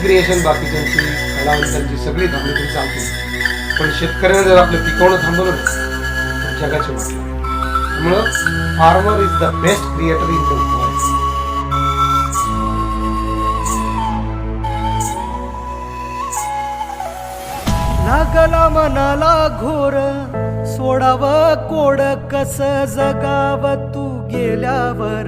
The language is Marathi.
क्रिएशन बाकीच्यांची कलावंतांची सगळी थांबली तरी चालते, पण शेतकऱ्याने जर आपलं पिकवणं थांबवलं ना तर जगाची वाट लागेल. त्यामुळं farmer is the best creator in the world. लागला मनाला घोर, सोडाव कोड कस जगाव तू गेल्यावर.